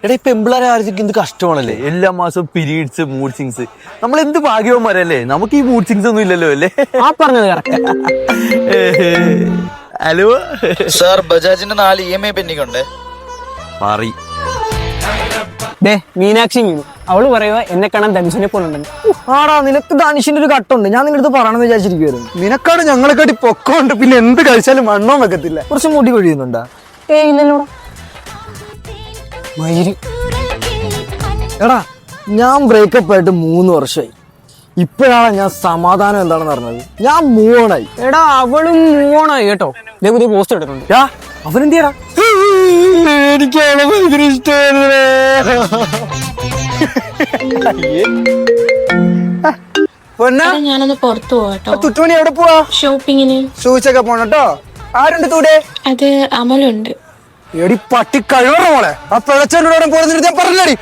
എടാ ഈ പെമ്പിളാരെ ആർക്കും എന്ത് കഷ്ടമാണല്ലേ, എല്ലാ മാസവും പീരീഡ്സ്, മൂഡ് സിങ്സ്. നമ്മൾ എന്ത് ഭാഗ്യവന്മാരല്ലേ, നമുക്ക് ഈ മൂഡ് സിങ്സ് ഒന്നും ഇല്ലല്ലോ അല്ലേ? ആ പറഞ്ഞത് കറക്റ്റ്. ഹലോ സാർ, ബജാജിന്റെ 4 EMI പെൻഡിംഗ് ഉണ്ട്. മാറി ദേ മീനാക്ഷി മീനു അവള് പറയുക എന്നെ കാണാൻ ധനുഷിനെ പോലുണ്ടെന്ന്. ആടാ, നിനക്ക് ധനുഷിന്റെ ഒരു കട്ടുണ്ട്. ഞാൻ നിന്റെ അടുത്ത് പറയണമെന്ന് വിചാരിച്ചിരിക്കുവായിരുന്നു. നിനക്കാണ് ഞങ്ങളെക്കാട്ടി പൊക്കമുണ്ട്, പിന്നെ എന്ത് കഴിച്ചാലും വണ്ണവും വെക്കത്തില്ല. കുറച്ച് മുടി കൊഴിയുന്നുണ്ടാ? ഏയ് ഇല്ലല്ലോടാ. മയില്. എടാ, ഞാൻ ബ്രേക്കപ്പ് ആയിട്ട് 3 വർഷമായി. ഇപ്പോഴാണ് ഞാൻ സമാധാനം എന്താണെന്ന് അറിഞ്ഞത്. ഞാൻ മൂവ് ഓൺ ആയി. എടാ അവളും മൂവണായി കേട്ടോ. ദേ പുതിയ പോസ്റ്റ് എടുക്കുന്നുണ്ട്. അവനെന്തിയാടാ? എനിക്ക് അവളെ ഭയങ്കര ഇഷ്ടമായിരുന്നേ. പൊന്നാ, ഞാനൊന്ന് പുറത്തു പോവാട്ടോ. തുട്ടുമണി എവിടെ പോവാ? ഷോപ്പിങ്ങിന്. ഷൂസൊക്കെ പോണട്ടോ. ആരുണ്ട് തൂടെ? അത് അമലുണ്ട്. എടി പട്ടി കഴിവറ മോളെ, ആ പിഴച്ചോടെ പോയി പറഞ്ഞടി.